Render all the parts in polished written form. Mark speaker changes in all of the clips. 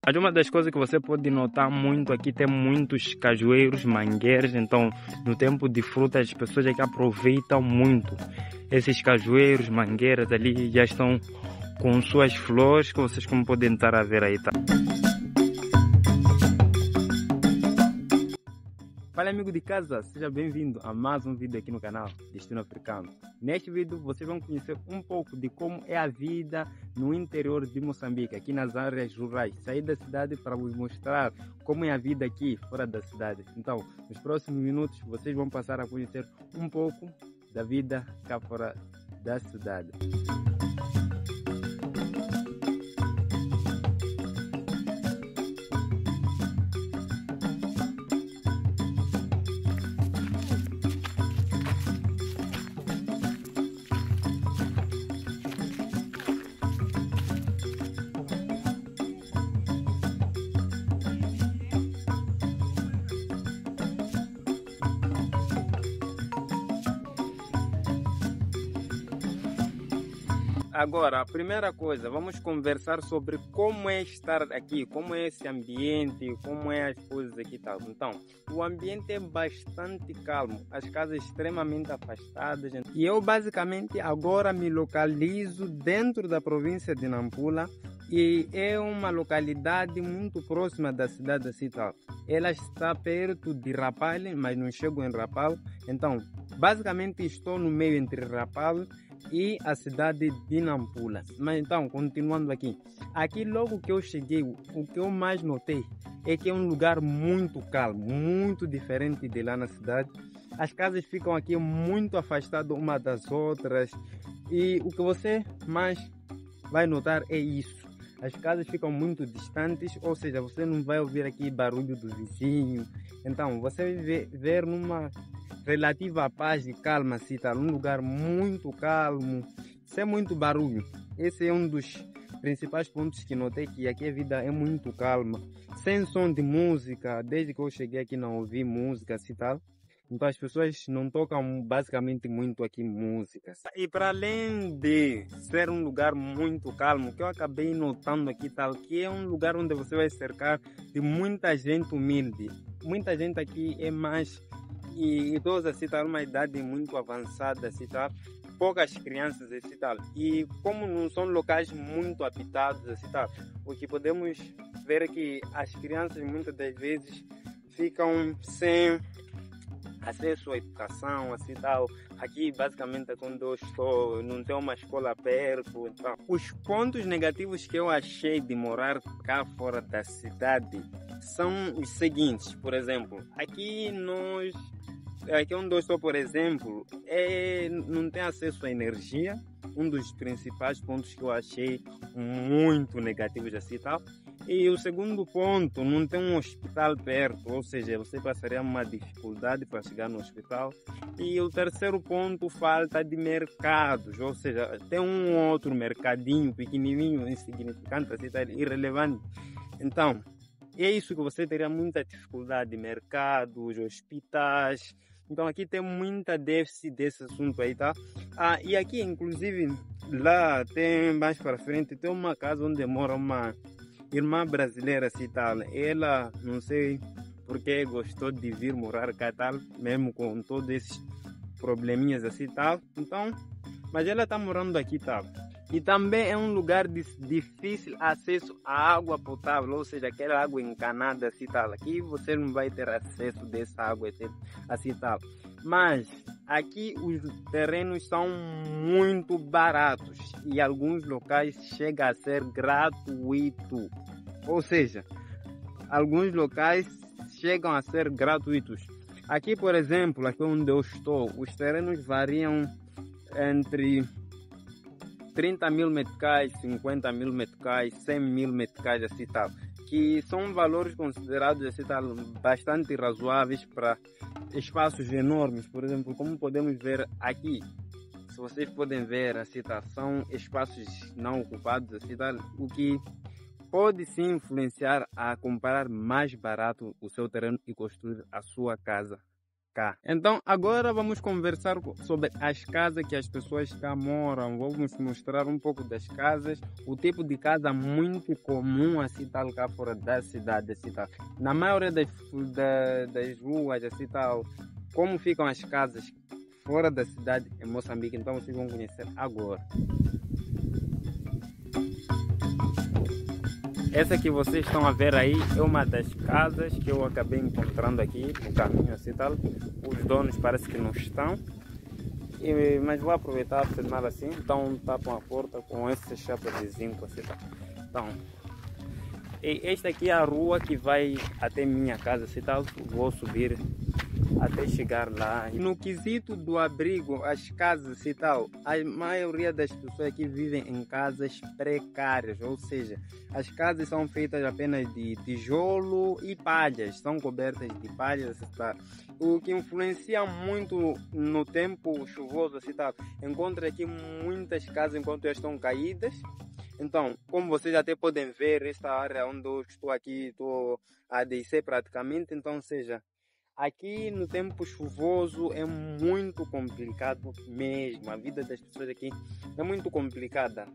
Speaker 1: Mas uma das coisas que você pode notar muito aqui, tem muitos cajueiros, mangueiras, então no tempo de frutas as pessoas aqui aproveitam muito. Esses cajueiros, mangueiras ali já estão com suas flores, que vocês como podem estar a ver aí, tá? Fala amigo de casa, seja bem-vindo a mais um vídeo aqui no canal Destino Africano. Neste vídeo vocês vão conhecer um pouco de como é a vida no interior de Moçambique, aqui nas áreas rurais. Saí da cidade para vos mostrar como é a vida aqui fora da cidade. Então, nos próximos minutos vocês vão passar a conhecer um pouco da vida cá fora da cidade. Agora, a primeira coisa, vamos conversar sobre como é estar aqui, como é esse ambiente, como é as coisas aqui e tal. Então, o ambiente é bastante calmo, as casas extremamente afastadas. E eu basicamente agora me localizo dentro da província de Nampula e é uma localidade muito próxima da cidade de Cital. Ela está perto de Rapal, mas não chego em Rapal. Então, basicamente estou no meio entre Rapal e a cidade de Nampula. Mas então, continuando aqui. Aqui logo que eu cheguei, o que eu mais notei é que é um lugar muito calmo, muito diferente de lá na cidade. As casas ficam aqui muito afastadas uma das outras. E o que você mais vai notar é isso. As casas ficam muito distantes, ou seja, você não vai ouvir aqui barulho do vizinho. Então, você vai ver numa relativa paz e calma, assim, tá? Um lugar muito calmo, sem muito barulho. Esse é um dos principais pontos que notei, que aqui a vida é muito calma, sem som de música. Desde que eu cheguei aqui não ouvi música, assim, tal. Então as pessoas não tocam basicamente muito aqui músicas. E para além de ser um lugar muito calmo, que eu acabei notando aqui tal, que é um lugar onde você vai cercar de muita gente humilde. Muita gente aqui é mais idosa, assim, tal, uma idade muito avançada, assim, tal. Poucas crianças, assim, tal. E como não são locais muito habitados, assim, tal, o que podemos ver é que as crianças muitas das vezes ficam sem acesso à educação, assim tal. Aqui basicamente é quando eu estou, não tem uma escola perto. Então, os pontos negativos que eu achei de morar cá fora da cidade são os seguintes. Por exemplo, aqui onde eu estou, por exemplo, não tem acesso à energia. Um dos principais pontos que eu achei muito negativos assim tal. E o segundo ponto, não tem um hospital perto, ou seja, você passaria uma dificuldade para chegar no hospital. E o terceiro ponto, falta de mercados, ou seja, tem um outro mercadinho pequenininho, insignificante, assim, tá, irrelevante. Então, é isso que você teria muita dificuldade, mercados, hospitais. Então aqui tem muita déficit desse assunto aí, tá? E aqui, inclusive, lá tem mais para frente, tem uma casa onde mora uma irmã brasileira, assim, tal. Ela, não sei porque gostou de vir morar cá, tal, mesmo com todos esses probleminhas, assim, tal. Então, mas ela está morando aqui, tal. E também é um lugar de difícil acesso à água potável, ou seja, aquela água encanada, assim, tal. Aqui você não vai ter acesso dessa água, assim, tal. Mas aqui os terrenos são muito baratos e alguns locais chega a ser gratuito. Ou seja, alguns locais chegam a ser gratuitos. Aqui, por exemplo, aqui onde eu estou, os terrenos variam entre 30 mil meticais, 50 mil meticais, 100 mil meticais, assim tal, que são valores considerados assim tal, bastante razoáveis para espaços enormes. Por exemplo, como podemos ver aqui, se vocês podem ver assim tal, são espaços não ocupados, assim tal, o que pode sim influenciar a comprar mais barato o seu terreno e construir a sua casa. cá. Então agora vamos conversar sobre as casas que as pessoas cá moram. Vamos mostrar um pouco das casas, o tipo de casa muito comum assim tal cá fora da cidade assim tal. Na maioria das ruas assim tal, como ficam as casas fora da cidade em Moçambique. Então vocês vão conhecer agora. Essa que vocês estão a ver aí é uma das casas que eu acabei encontrando aqui no caminho assim tal. Os donos parece que não estão, mas vou aproveitar a filmar assim. Então tapam a porta com essa chapa de zinco assim tal. Então, esta aqui é a rua que vai até minha casa assim tal. Vou subir até chegar lá. No quesito do abrigo, as casas e tal, a maioria das pessoas aqui vivem em casas precárias, ou seja, as casas são feitas apenas de tijolo e palhas, são cobertas de palhas e tal. O que influencia muito no tempo chuvoso e tal, encontra aqui muitas casas enquanto elas estão caídas. Então, como vocês até podem ver, esta área onde eu estou aqui, estou a descer praticamente, então, ou seja, aqui no tempo chuvoso é muito complicado mesmo. A vida das pessoas aqui é muito complicada.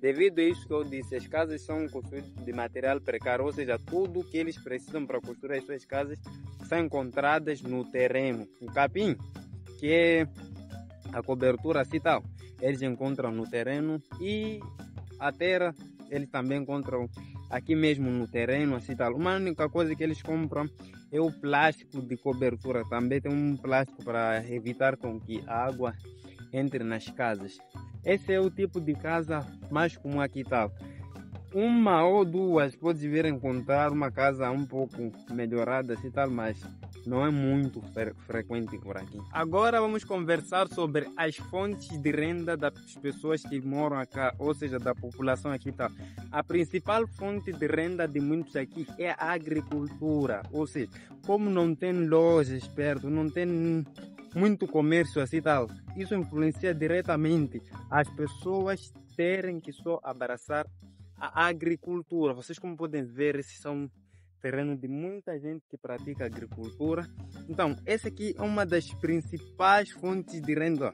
Speaker 1: Devido a isso que eu disse, as casas são construídas de material precário, ou seja, tudo que eles precisam para construir as suas casas são encontradas no terreno. O capim, que é a cobertura assim tal, eles encontram no terreno, e a terra eles também encontram aqui mesmo no terreno assim tal. Uma única coisa que eles compram é o plástico de cobertura. Também tem um plástico para evitar com que a água entre nas casas. Esse é o tipo de casa mais comum aqui tal. Uma ou duas pode vir a encontrar uma casa um pouco melhorada assim tal, mas não é muito frequente por aqui. Agora vamos conversar sobre as fontes de renda das pessoas que moram aqui, ou seja, da população aqui. Tá? A principal fonte de renda de muitos aqui é a agricultura, ou seja, como não tem lojas perto, não tem muito comércio assim tal, isso influencia diretamente as pessoas terem que só abraçar a agricultura. Vocês como podem ver, esses são terreno de muita gente que pratica agricultura. Então, essa aqui é uma das principais fontes de renda.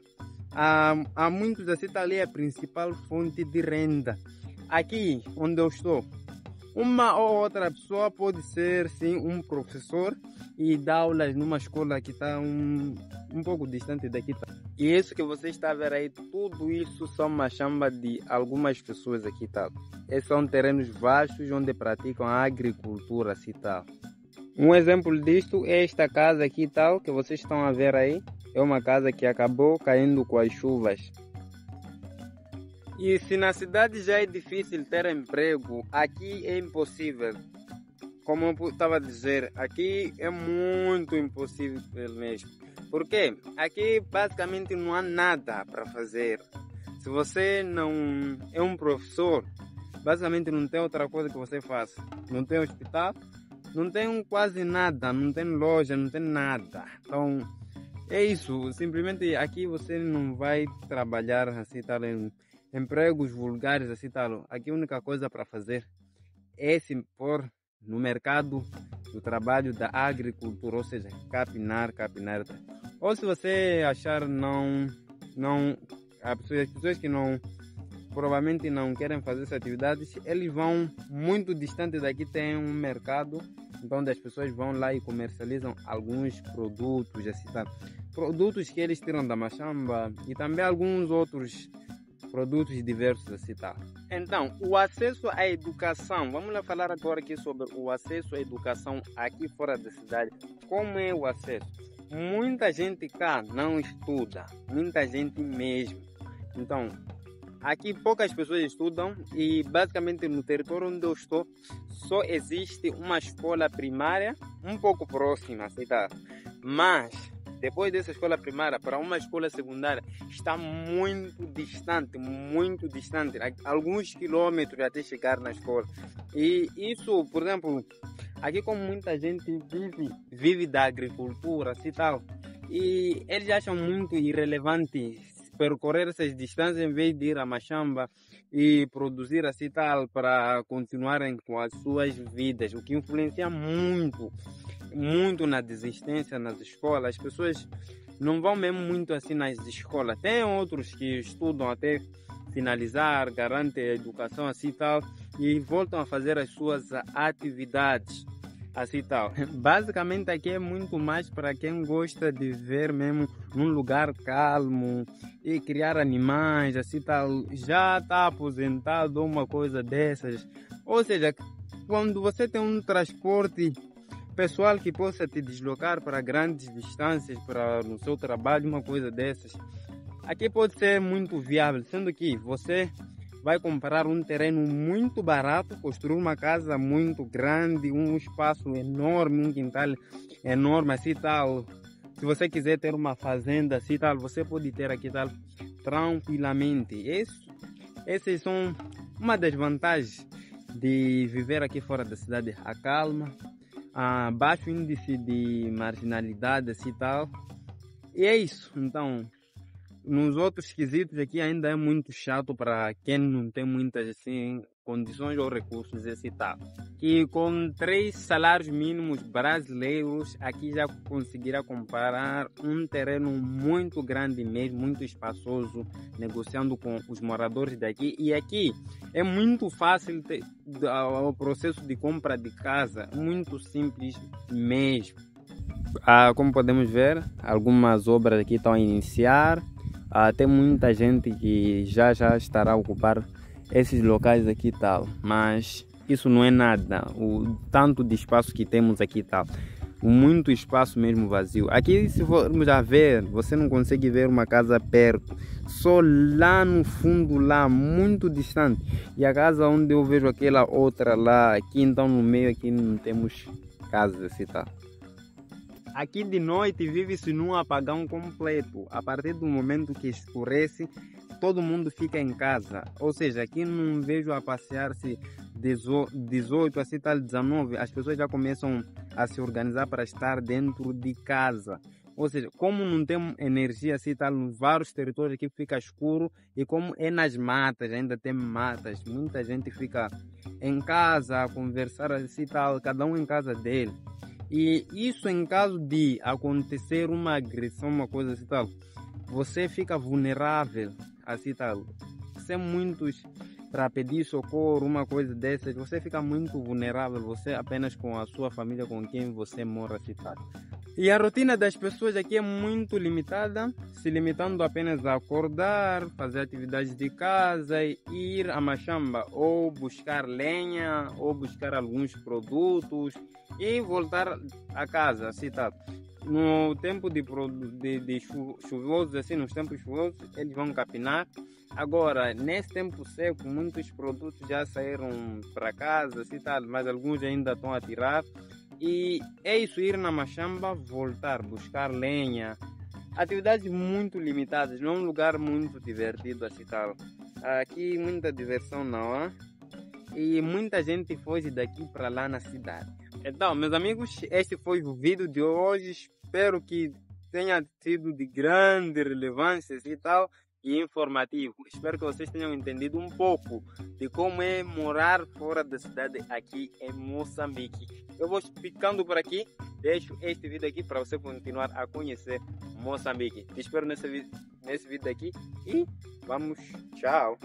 Speaker 1: Há muitos assim, tá ali a principal fonte de renda. Aqui onde eu estou, uma ou outra pessoa pode ser sim um professor e dar aulas numa escola que está um pouco distante daqui. E isso que você está a ver aí, tudo isso são machamba de algumas pessoas aqui, tá? Esses são terrenos vastos onde praticam a agricultura, assim, tá? Um exemplo disto é esta casa aqui, tal, que vocês estão a ver aí. É uma casa que acabou caindo com as chuvas. E se na cidade já é difícil ter emprego, aqui é impossível. Como eu estava a dizer, aqui é muito impossível mesmo. Por quê? Aqui basicamente não há nada para fazer. Se você não é um professor, basicamente não tem outra coisa que você faça. Não tem hospital, não tem quase nada, não tem loja, não tem nada. Então, é isso. Simplesmente aqui você não vai trabalhar assim, tal, em empregos vulgares assim, tal. Aqui a única coisa para fazer é se pôr no mercado do trabalho da agricultura, ou seja, capinar. Ou se você achar as pessoas que não provavelmente não querem fazer essa atividade, eles vão muito distante daqui, tem um mercado, então as pessoas vão lá e comercializam alguns produtos, assim, tá? Produtos que eles tiram da machamba e também alguns outros produtos diversos assim, tá? Então, o acesso à educação, vamos lá falar agora aqui sobre o acesso à educação aqui fora da cidade. Como é o acesso? Muita gente cá não estuda, muita gente mesmo. Então, aqui poucas pessoas estudam e basicamente no território onde eu estou só existe uma escola primária um pouco próxima, assim, tá? Mas depois dessa escola primária para uma escola secundária está muito distante, alguns quilômetros até chegar na escola. E isso, por exemplo, aqui como muita gente vive da agricultura, assim tal, e eles acham muito irrelevante percorrer essas distâncias em vez de ir a machamba e produzir assim tal para continuarem com as suas vidas, o que influencia muito na desistência nas escolas. As pessoas não vão mesmo muito assim nas escolas. Tem outros que estudam até finalizar, garantem a educação assim tal e voltam a fazer as suas atividades assim tal. Basicamente aqui é muito mais para quem gosta de ver mesmo num lugar calmo e criar animais assim tal. Já está aposentado ou uma coisa dessas. Ou seja, quando você tem um transporte pessoal que possa te deslocar para grandes distâncias, para no seu trabalho, uma coisa dessas, aqui pode ser muito viável, sendo que você vai comprar um terreno muito barato, construir uma casa muito grande, um espaço enorme, um quintal enorme, assim tal. Se você quiser ter uma fazenda, assim tal, você pode ter aqui tal tranquilamente. Essas são uma das vantagens de viver aqui fora da cidade. A calma, a baixo índice de marginalidade, assim tal. E é isso. Então, nos outros quesitos aqui ainda é muito chato para quem não tem muitas assim condições ou recursos esse tal. E com 3 salários mínimos brasileiros aqui já conseguirá comprar um terreno muito grande mesmo, muito espaçoso, negociando com os moradores daqui. E aqui é muito fácil o processo de compra de casa, muito simples mesmo. Como podemos ver, algumas obras aqui estão a iniciar. Tem muita gente que já estará a ocupar esses locais aqui e tal, mas isso não é nada. O tanto de espaço que temos aqui e tal, muito espaço mesmo vazio. Aqui, se formos a ver, você não consegue ver uma casa perto, só lá no fundo, lá muito distante. E a casa onde eu vejo aquela outra lá, aqui então no meio aqui não temos casas assim tal. Aqui de noite vive-se num apagão completo. A partir do momento que escurece, todo mundo fica em casa. Ou seja, aqui não vejo a passear-se 18, assim tal, 19. As pessoas já começam a se organizar para estar dentro de casa. Ou seja, como não tem energia assim tal, em vários territórios aqui fica escuro. E como é nas matas, ainda tem matas, muita gente fica em casa a conversar assim tal, cada um em casa dele. E isso em caso de acontecer uma agressão, uma coisa assim tal, você fica vulnerável assim tal. Sem muitos para pedir socorro, uma coisa dessas, você fica muito vulnerável, você apenas com a sua família com quem você mora assim tal. E a rotina das pessoas aqui é muito limitada, se limitando apenas a acordar, fazer atividades de casa, ir a Machamba ou buscar lenha ou buscar alguns produtos e voltar a casa, assim tá. No tempo de chuvoso, assim, nos tempos chuvosos, eles vão capinar. Agora, nesse tempo seco, muitos produtos já saíram para casa, assim tá, mas alguns ainda estão a tirar. E é isso, ir na Machamba, voltar, buscar lenha. Atividades muito limitadas, não é um lugar muito divertido assim tal. Aqui muita diversão não há. E muita gente foge daqui para lá na cidade. Então, meus amigos, este foi o vídeo de hoje. Espero que tenha sido de grande relevância e tal, e informativo. Espero que vocês tenham entendido um pouco de como é morar fora da cidade aqui em Moçambique. Eu vou ficando por aqui. Deixo este vídeo aqui para você continuar a conhecer Moçambique. Te espero nesse vídeo aqui e vamos, tchau!